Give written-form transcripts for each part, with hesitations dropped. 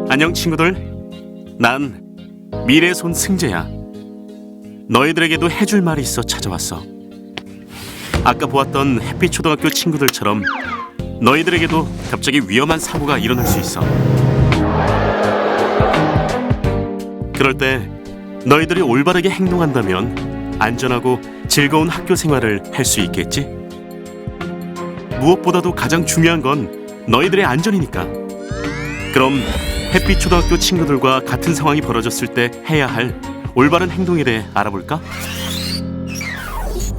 안녕 친구들. 난 미래의 손 승재야. 너희들에게도 해줄 말이 있어 찾아왔어. 아까 보았던 햇빛 초등학교 친구들처럼 너희들에게도 갑자기 위험한 사고가 일어날 수 있어. 그럴 때 너희들이 올바르게 행동한다면 안전하고 즐거운 학교 생활을 할 수 있겠지? 무엇보다도 가장 중요한 건 너희들의 안전이니까. 그럼 햇빛 초등학교 친구들과 같은 상황이 벌어졌을 때 해야 할 올바른 행동에 대해 알아볼까?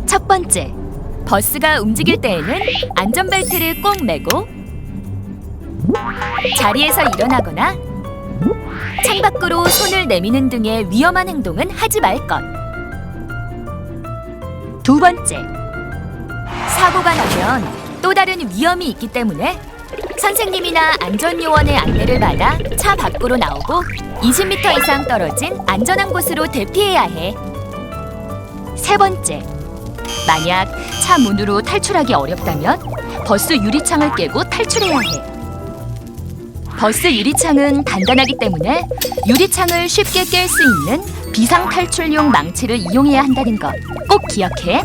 첫 번째, 버스가 움직일 때에는 안전벨트를 꼭 매고 자리에서 일어나거나 창밖으로 손을 내미는 등의 위험한 행동은 하지 말 것. 두 번째, 사고가 나면 또 다른 위험이 있기 때문에 선생님이나 안전요원의 안내를 받아 차 밖으로 나오고 20m 이상 떨어진 안전한 곳으로 대피해야 해. 세 번째, 만약 차 문으로 탈출하기 어렵다면 버스 유리창을 깨고 탈출해야 해. 버스 유리창은 단단하기 때문에 유리창을 쉽게 깰 수 있는 비상탈출용 망치를 이용해야 한다는 것 꼭 기억해.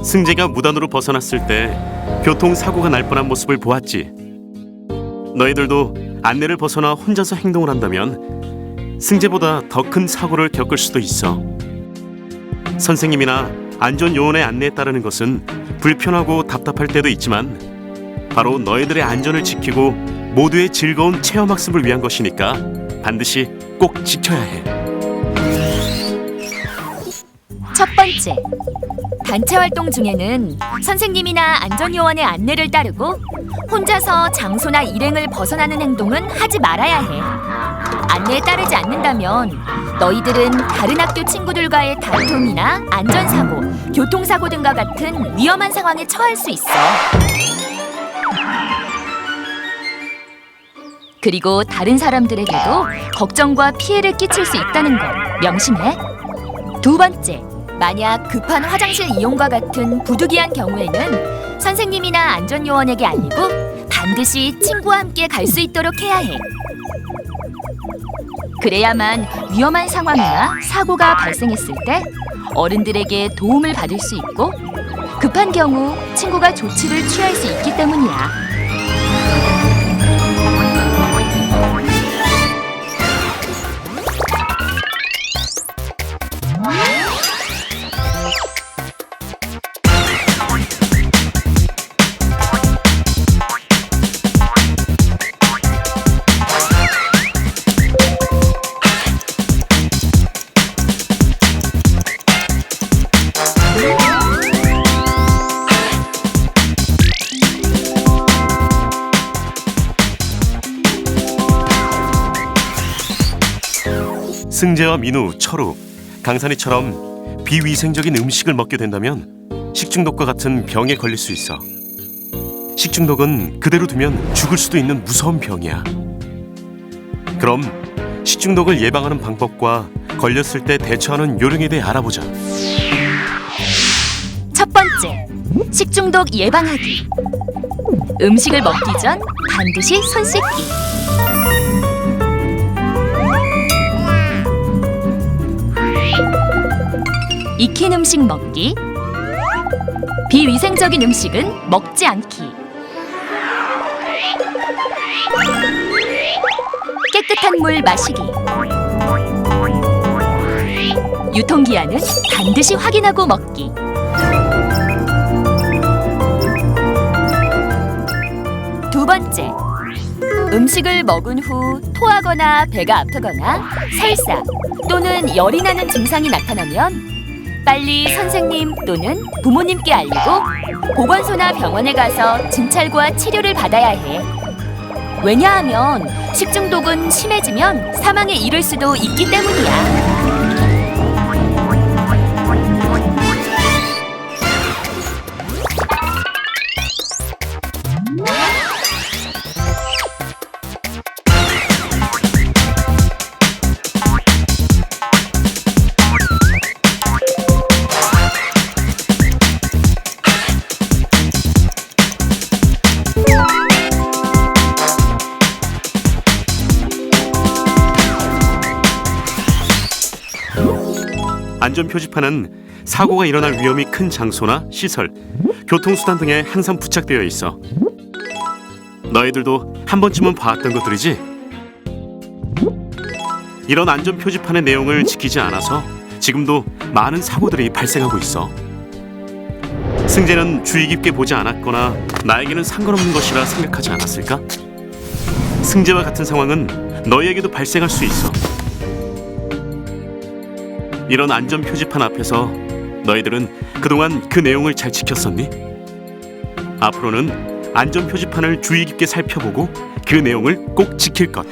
승재가 무단으로 벗어났을 때 교통사고가 날 뻔한 모습을 보았지. 너희들도 안내를 벗어나 혼자서 행동을 한다면 승재보다 더 큰 사고를 겪을 수도 있어. 선생님이나 안전요원의 안내에 따르는 것은 불편하고 답답할 때도 있지만 바로 너희들의 안전을 지키고 모두의 즐거운 체험학습을 위한 것이니까 반드시 꼭 지켜야 해. 첫 번째, 단체 활동 중에는 선생님이나 안전요원의 안내를 따르고 혼자서 장소나 일행을 벗어나는 행동은 하지 말아야 해. 안내에 따르지 않는다면 너희들은 다른 학교 친구들과의 다툼이나 안전사고, 교통사고 등과 같은 위험한 상황에 처할 수 있어. 그리고 다른 사람들에게도 걱정과 피해를 끼칠 수 있다는 걸 명심해. 두 번째, 만약 급한 화장실 이용과 같은 부득이한 경우에는 선생님이나 안전요원에게 알리고 반드시 친구와 함께 갈 수 있도록 해야 해. 그래야만 위험한 상황이나 사고가 발생했을 때 어른들에게 도움을 받을 수 있고 급한 경우 친구가 조치를 취할 수 있기 때문이야. 승재와 민우, 철우, 강산이처럼 비위생적인 음식을 먹게 된다면 식중독과 같은 병에 걸릴 수 있어. 식중독은 그대로 두면 죽을 수도 있는 무서운 병이야. 그럼 식중독을 예방하는 방법과 걸렸을 때 대처하는 요령에 대해 알아보자. 첫 번째, 식중독 예방하기. 음식을 먹기 전 반드시 손 씻기. 익힌 음식 먹기. 비위생적인 음식은 먹지 않기. 깨끗한 물 마시기. 유통기한은 반드시 확인하고 먹기. 두 번째, 음식을 먹은 후 토하거나 배가 아프거나 설사 또는 열이 나는 증상이 나타나면 빨리 선생님 또는 부모님께 알리고 보건소나 병원에 가서 진찰과 치료를 받아야 해. 왜냐하면 식중독은 심해지면 사망에 이를 수도 있기 때문이야. 안전 표지판은 사고가 일어날 위험이 큰 장소나 시설, 교통수단 등에 항상 부착되어 있어. 너희들도 한 번쯤은 봐왔던 것들이지? 이런 안전 표지판의 내용을 지키지 않아서 지금도 많은 사고들이 발생하고 있어. 승재는 주의 깊게 보지 않았거나 나에게는 상관없는 것이라 생각하지 않았을까? 승재와 같은 상황은 너희에게도 발생할 수 있어. 이런 안전 표지판 앞에서 너희들은 그동안 그 내용을 잘 지켰었니? 앞으로는 안전 표지판을 주의 깊게 살펴보고 그 내용을 꼭 지킬 것.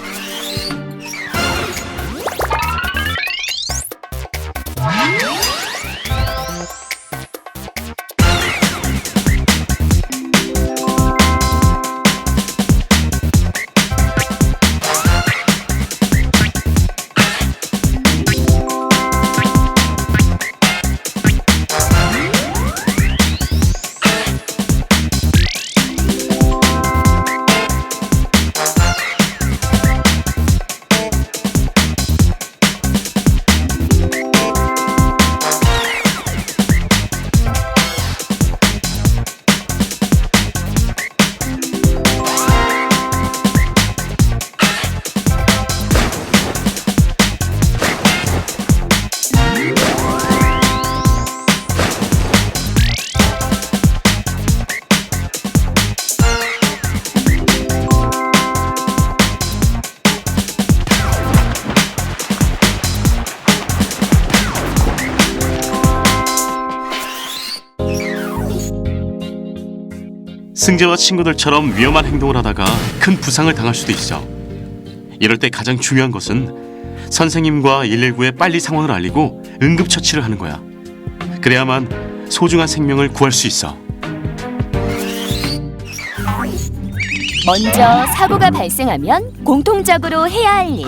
승재와 친구들처럼 위험한 행동을 하다가 큰 부상을 당할 수도 있어. 이럴 때 가장 중요한 것은 선생님과 119에 빨리 상황을 알리고 응급처치를 하는 거야. 그래야만 소중한 생명을 구할 수 있어. 먼저 사고가 발생하면 공통적으로 해야 할 일.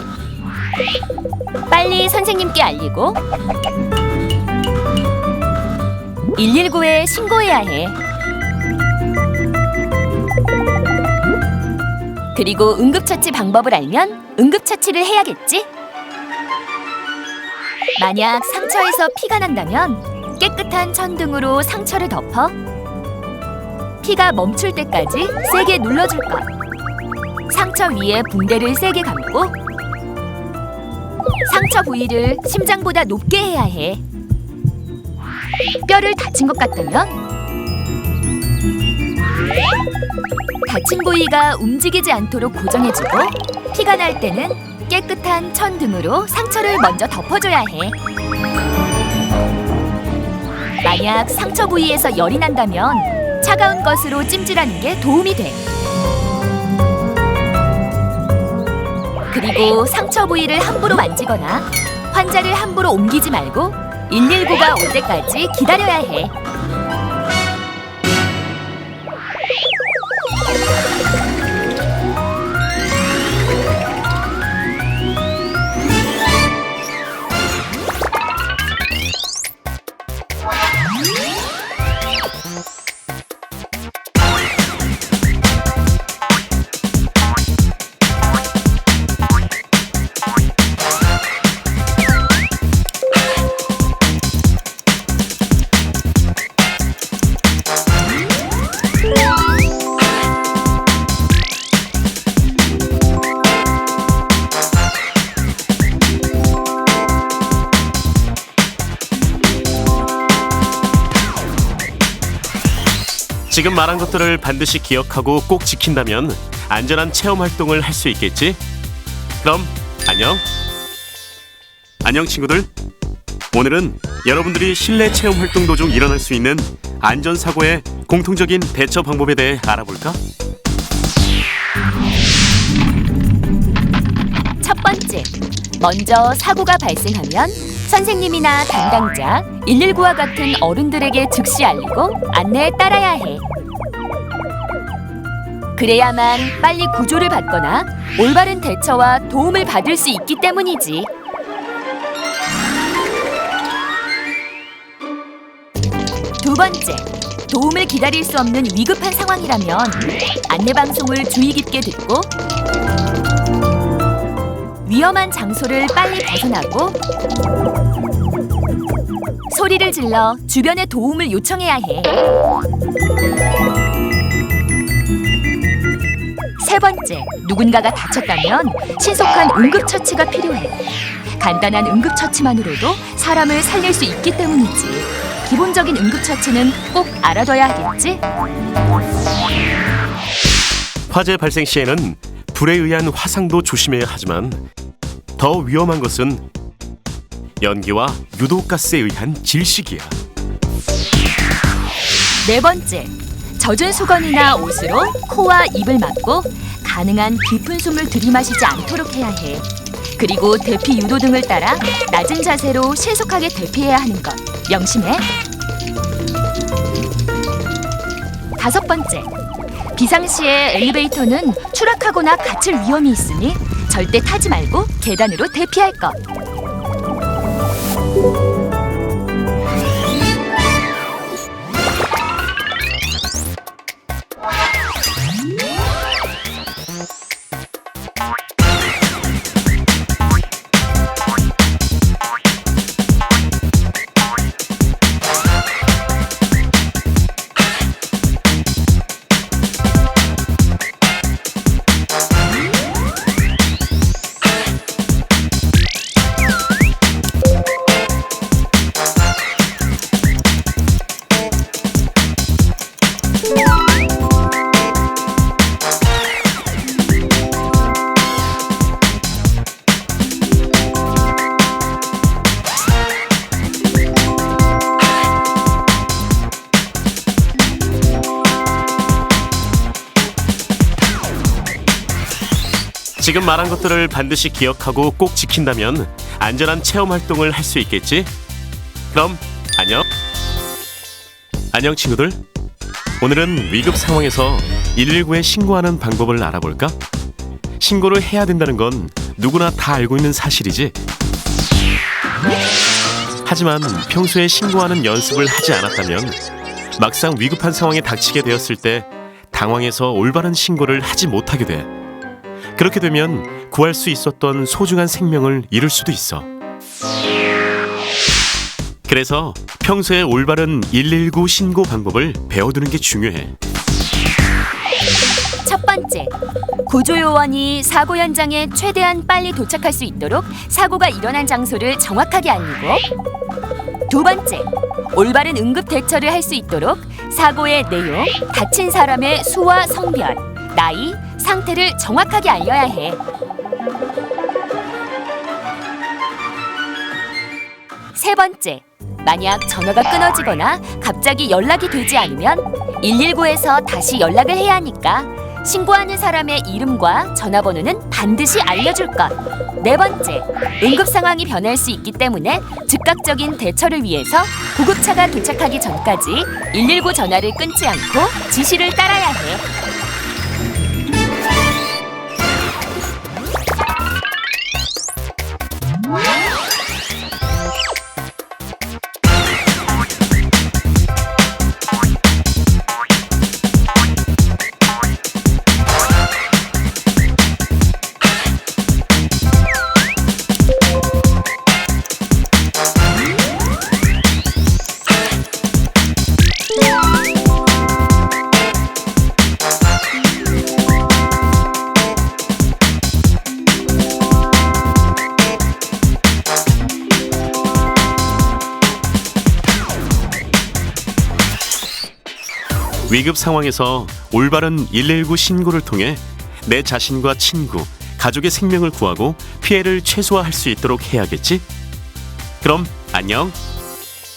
빨리 선생님께 알리고 119에 신고해야 해. 그리고 응급처치 방법을 알면 응급처치를 해야겠지? 만약 상처에서 피가 난다면 깨끗한 천 등으로 상처를 덮어 피가 멈출 때까지 세게 눌러줄 것. 상처 위에 붕대를 세게 감고 상처 부위를 심장보다 높게 해야 해. 뼈를 다친 것 같다면 다친 부위가 움직이지 않도록 고정해주고 피가 날 때는 깨끗한 천 등으로 상처를 먼저 덮어줘야 해. 만약 상처 부위에서 열이 난다면 차가운 것으로 찜질하는 게 도움이 돼. 그리고 상처 부위를 함부로 만지거나 환자를 함부로 옮기지 말고 119가 올 때까지 기다려야 해. 지금 말한 것들을 반드시 기억하고 꼭 지킨다면 안전한 체험 활동을 할 수 있겠지? 그럼 안녕. 안녕 친구들. 오늘은 여러분들이 실내 체험 활동 도중 일어날 수 있는 안전사고의 공통적인 대처 방법에 대해 알아볼까? 첫 번째, 먼저 사고가 발생하면 선생님이나 담당자, 119와 같은 어른들에게 즉시 알리고 안내에 따라야 해. 그래야만 빨리 구조를 받거나 올바른 대처와 도움을 받을 수 있기 때문이지. 두 번째, 도움을 기다릴 수 없는 위급한 상황이라면 안내방송을 주의 깊게 듣고 위험한 장소를 빨리 벗어나고 소리를 질러 주변에 도움을 요청해야 해. 세 번째, 누군가가 다쳤다면 신속한 응급처치가 필요해. 간단한 응급처치만으로도 사람을 살릴 수 있기 때문이지. 기본적인 응급처치는 꼭 알아둬야 하겠지? 화재 발생 시에는 불에 의한 화상도 조심해야 하지만 더 위험한 것은 연기와 유독가스에 의한 질식이야. 네 번째, 젖은 수건이나 옷으로 코와 입을 막고 가능한 깊은 숨을 들이마시지 않도록 해야 해. 그리고 대피 유도 등을 따라 낮은 자세로 신속하게 대피해야 하는 것 명심해. 다섯 번째, 비상시에 엘리베이터는 추락하거나 갇힐 위험이 있으니 절대 타지 말고 계단으로 대피할 것. 지금 말한 것들을 반드시 기억하고 꼭 지킨다면 안전한 체험 활동을 할 수 있겠지? 그럼 안녕! 안녕 친구들! 오늘은 위급 상황에서 119에 신고하는 방법을 알아볼까? 신고를 해야 된다는 건 누구나 다 알고 있는 사실이지? 하지만 평소에 신고하는 연습을 하지 않았다면 막상 위급한 상황에 닥치게 되었을 때 당황해서 올바른 신고를 하지 못하게 돼. 그렇게 되면 구할 수 있었던 소중한 생명을 잃을 수도 있어. 그래서 평소에 올바른 119 신고 방법을 배워두는 게 중요해. 첫 번째, 구조요원이 사고 현장에 최대한 빨리 도착할 수 있도록 사고가 일어난 장소를 정확하게 알리고, 두 번째, 올바른 응급 대처를 할 수 있도록 사고의 내용, 다친 사람의 수와 성별, 나이, 상태를 정확하게 알려야 해. 세 번째, 만약 전화가 끊어지거나 갑자기 연락이 되지 않으면 119에서 다시 연락을 해야 하니까 신고하는 사람의 이름과 전화번호는 반드시 알려줄 것. 네 번째, 응급 상황이 변할 수 있기 때문에 즉각적인 대처를 위해서 구급차가 도착하기 전까지 119 전화를 끊지 않고 지시를 따라야 해. 위급 상황에서 올바른 119 신고를 통해 내 자신과 친구, 가족의 생명을 구하고 피해를 최소화할 수 있도록 해야겠지? 그럼 안녕.